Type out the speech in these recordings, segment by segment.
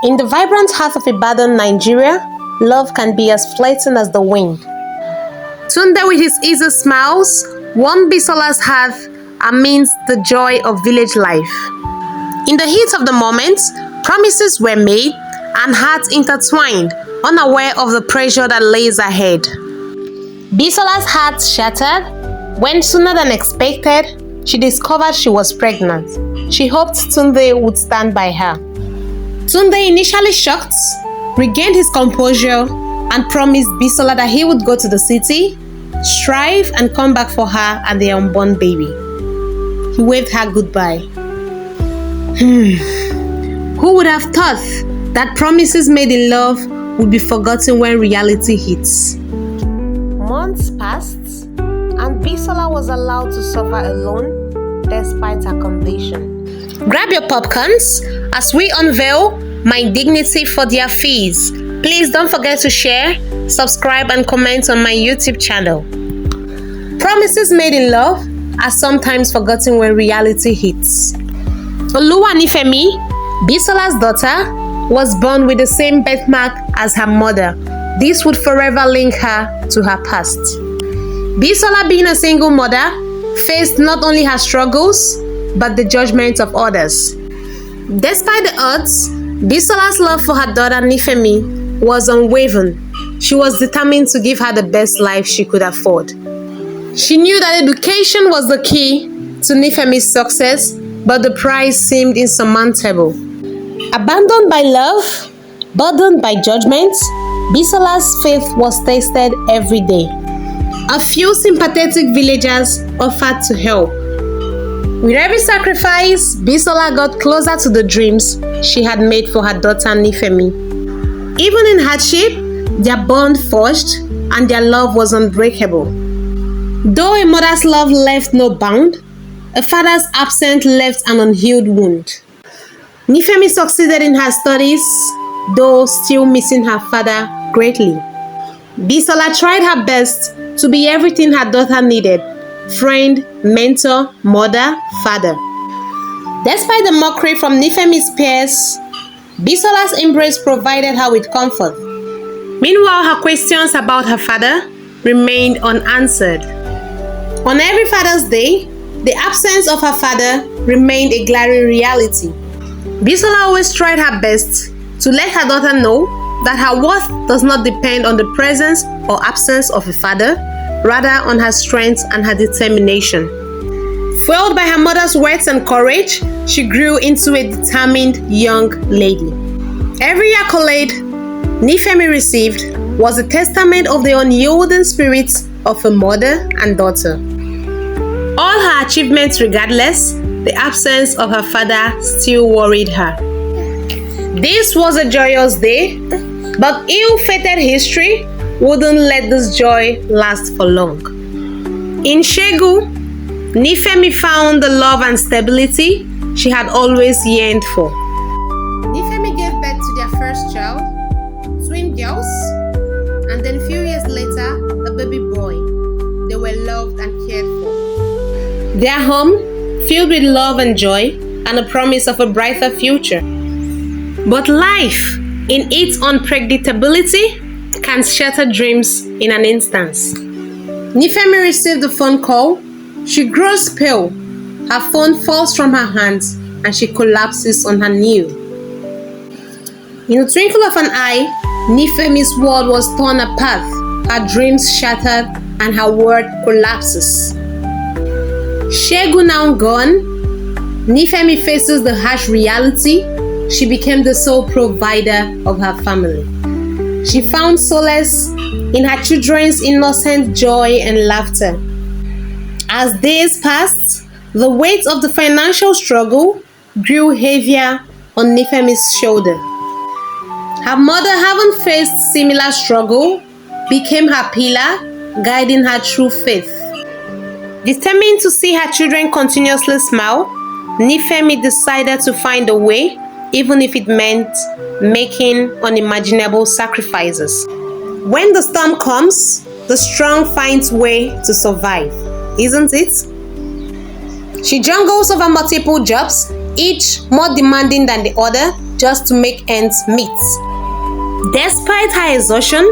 In the vibrant heart of Ibadan, Nigeria, love can be as fleeting as the wind. Tunde with his easy smiles won Bisola's heart amidst the joy of village life. In the heat of the moment, promises were made and hearts intertwined, unaware of the pressure that lays ahead. Bisola's heart shattered when, sooner than expected, she discovered she was pregnant. She hoped Tunde would stand by her. Tunde, initially shocked, regained his composure and promised Bisola that he would go to the city, strive and come back for her and their unborn baby. He waved her goodbye. Who would have thought that promises made in love would be forgotten when reality hits? Months passed and Bisola was allowed to suffer alone despite her condition. Grab your popcorns as we unveil my dignity for their fees. Please don't forget to share, subscribe and comment on my YouTube channel. Promises made in love are sometimes forgotten when reality hits. Oluwanifemi, Bisola's daughter, was born with the same birthmark as her mother. This would forever link her to her past. Bisola, being a single mother, faced not only her struggles, but the judgment of others. Despite the odds, Bisola's love for her daughter Nifemi was unwavering. She was determined to give her the best life she could afford. She knew that education was the key to Nifemi's success, but the price seemed insurmountable. Abandoned by love, burdened by judgment, Bisola's faith was tested every day. A few sympathetic villagers offered to help. With every sacrifice, Bisola got closer to the dreams she had made for her daughter Nifemi. Even in hardship, their bond forged and their love was unbreakable. Though a mother's love left no bound, a father's absence left an unhealed wound. Nifemi succeeded in her studies, though still missing her father greatly. Bisola tried her best to be everything her daughter needed: friend, mentor, mother, father. Despite the mockery from Nifemi's peers, Bisola's embrace provided her with comfort. Meanwhile, her questions about her father remained unanswered. On every Father's Day, the absence of her father remained a glaring reality. Bisola always tried her best to let her daughter know that her worth does not depend on the presence or absence of a father, rather on her strength and her determination. Fueled by her mother's words and courage, she grew into a determined young lady. Every accolade Nifemi received was a testament of the unyielding spirit of a mother and daughter. All her achievements regardless, the absence of her father still worried her. This was a joyous day, but ill-fated history wouldn't let this joy last for long. In Shegu, Nifemi found the love and stability she had always yearned for. Nifemi gave birth to their first child, twin girls, and then a few years later, a baby boy. They were loved and cared for. Their home, filled with love and joy, and a promise of a brighter future. But life, in its unpredictability, can shatter dreams in an instant. Nifemi received a phone call. She grows pale. Her phone falls from her hands and she collapses on her knee. In the twinkle of an eye, Nifemi's world was torn apart. Her dreams shattered and her world collapses. Shegu now gone, Nifemi faces the harsh reality. She became the sole provider of her family. She found solace in her children's innocent joy and laughter. As days passed, the weight of the financial struggle grew heavier on Nifemi's shoulder. Her mother, having faced similar struggle, became her pillar, guiding her through faith. Determined to see her children continuously smile, Nifemi decided to find a way, even if it meant making unimaginable sacrifices. When the storm comes, the strong finds way to survive, isn't it? She jungles over multiple jobs, each more demanding than the other, just to make ends meet. Despite her exhaustion,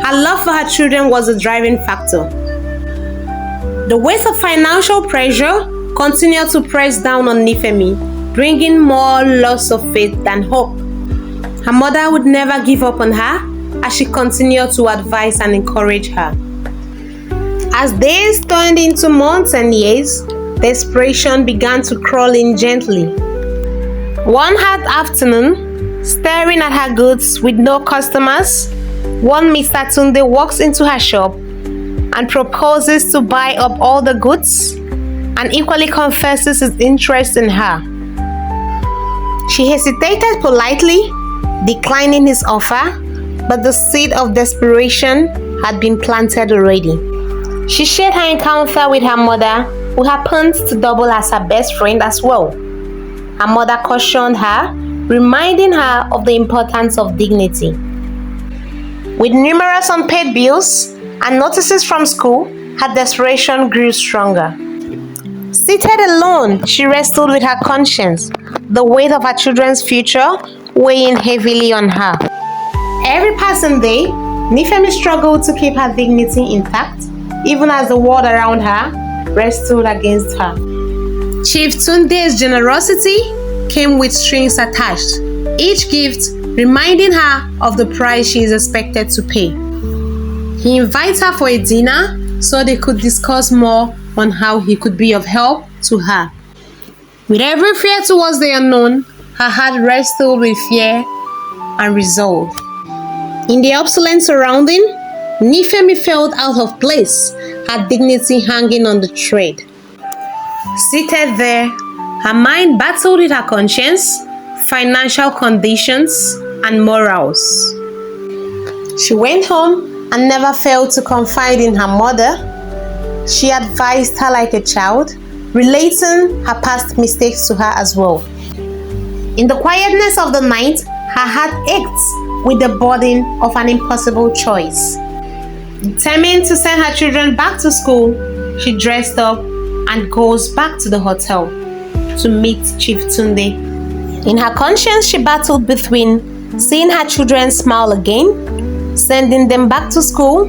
her love for her children was a driving factor. The weight of financial pressure continued to press down on Nifemi, bringing more loss of faith than hope. Her mother would never give up on her as she continued to advise and encourage her. As days turned into months and years, desperation began to crawl in gently. One hot afternoon, staring at her goods with no customers, one Mr. Tunde walks into her shop and proposes to buy up all the goods and equally confesses his interest in her. She hesitated politely, declining his offer, but the seed of desperation had been planted already. She shared her encounter with her mother, who happened to double as her best friend as well. Her mother cautioned her, reminding her of the importance of dignity. With numerous unpaid bills and notices from school, her desperation grew stronger. Seated alone, she wrestled with her conscience, the weight of her children's future weighing heavily on her. Every passing day, Nifemi struggled to keep her dignity intact, even as the world around her wrestled against her. Chief Tunde's generosity came with strings attached, each gift reminding her of the price she is expected to pay. He invites her for a dinner so they could discuss more on how he could be of help to her. With every fear towards the unknown, her heart wrestled with fear and resolve. In the obsolete surrounding, Nifemi felt out of place, her dignity hanging on the thread. Seated there, her mind battled with her conscience, financial conditions, and morals. She went home and never failed to confide in her mother. She advised her like a child, relating her past mistakes to her as well. In the quietness of the night, her heart ached with the burden of an impossible choice. Determined to send her children back to school, she dressed up and goes back to the hotel to meet Chief Tunde. In her conscience, she battled between seeing her children smile again, sending them back to school,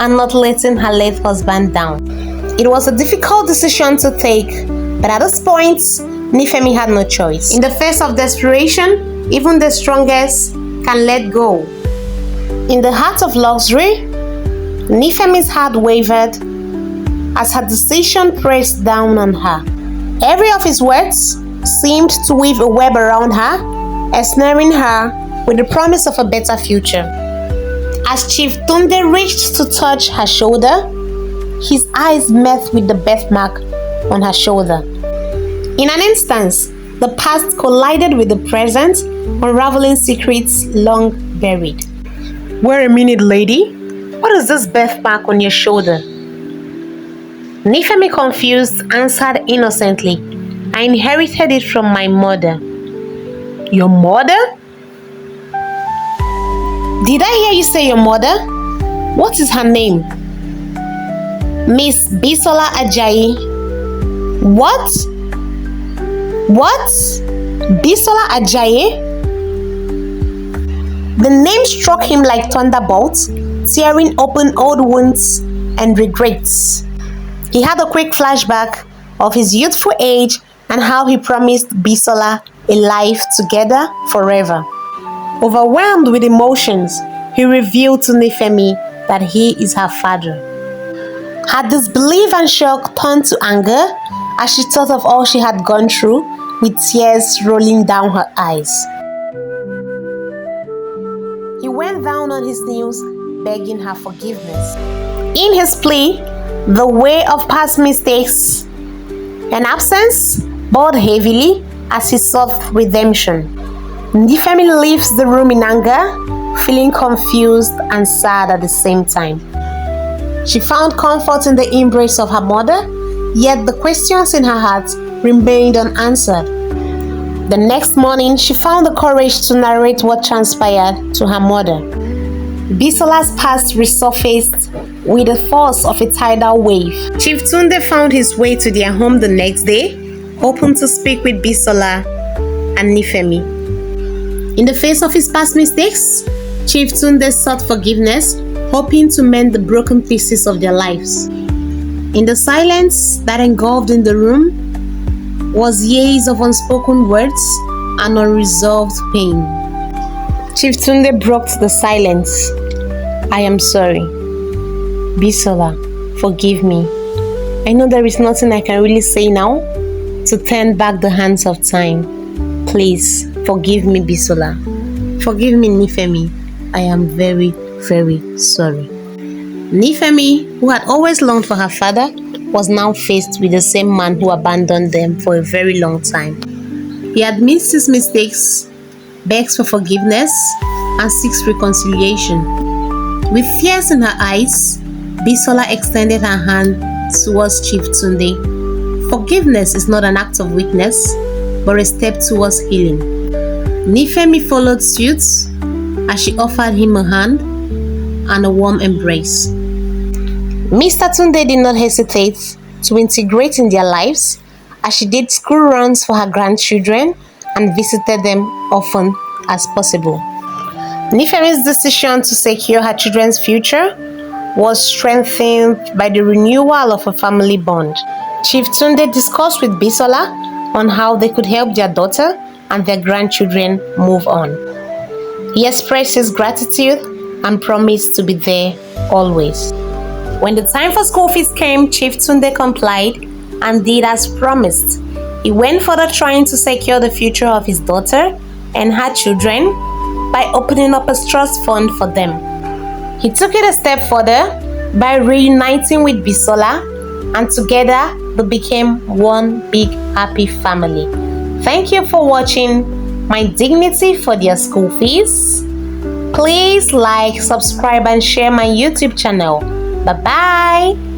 and not letting her late husband down. It was a difficult decision to take, but at this point, Nifemi had no choice. In the face of desperation, even the strongest can let go. In the heart of luxury, Nifemi's heart wavered as her decision pressed down on her. Every of his words seemed to weave a web around her, ensnaring her with the promise of a better future. As Chief Tunde reached to touch her shoulder, his eyes met with the birthmark on her shoulder. In an instant, the past collided with the present, unraveling secrets long buried. Wait a minute, lady. What is this birthmark on your shoulder? Nifemi, confused, answered innocently, I inherited it from my mother. Your mother? Did I hear you say your mother? What is her name? Miss Bisola Ajayi. What? What? Bisola Ajayi? The name struck him like thunderbolts, tearing open old wounds and regrets. He had a quick flashback of his youthful age and how he promised Bisola a life together forever. Overwhelmed with emotions, he revealed to Nifemi that he is her father. Her disbelief and shock turned to anger as she thought of all she had gone through, with tears rolling down her eyes. He went down on his knees, begging her forgiveness. In his plea, the weight of past mistakes and absence bowed heavily as he sought redemption. Nifemi leaves the room in anger, feeling confused and sad at the same time. She found comfort in the embrace of her mother, yet the questions in her heart remained unanswered. The next morning, she found the courage to narrate what transpired to her mother. Bisola's past resurfaced with the force of a tidal wave. Chief Tunde found his way to their home the next day, hoping to speak with Bisola and Nifemi. In the face of his past mistakes, Chief Tunde sought forgiveness, hoping to mend the broken pieces of their lives. In the silence that engulfed in the room was years of unspoken words and unresolved pain. Chief Tunde broke the silence. I am sorry. Bisola, forgive me. I know there is nothing I can really say now to turn back the hands of time. Please, forgive me, Bisola. Forgive me, Nifemi. I am very, very sorry. Nifemi, who had always longed for her father, was now faced with the same man who abandoned them for a very long time. He admits his mistakes, begs for forgiveness, and seeks reconciliation. With tears in her eyes, Bisola extended her hand towards Chief Tunde. Forgiveness is not an act of weakness, but a step towards healing. Nifemi followed suit as she offered him a hand and a warm embrace. Mr. Tunde did not hesitate to integrate in their lives as she did school runs for her grandchildren and visited them often as possible. Nifemi's decision to secure her children's future was strengthened by the renewal of a family bond. Chief Tunde discussed with Bisola on how they could help their daughter and their grandchildren move on. He expressed his gratitude and promised to be there always. When the time for school fees came, Chief Tunde complied and did as promised. He went further trying to secure the future of his daughter and her children by opening up a trust fund for them. He took it a step further by reuniting with Bisola, and together they became one big happy family. Thank you for watching My Dignity for Their School Fees. Please like, subscribe and share my YouTube channel. Bye-bye.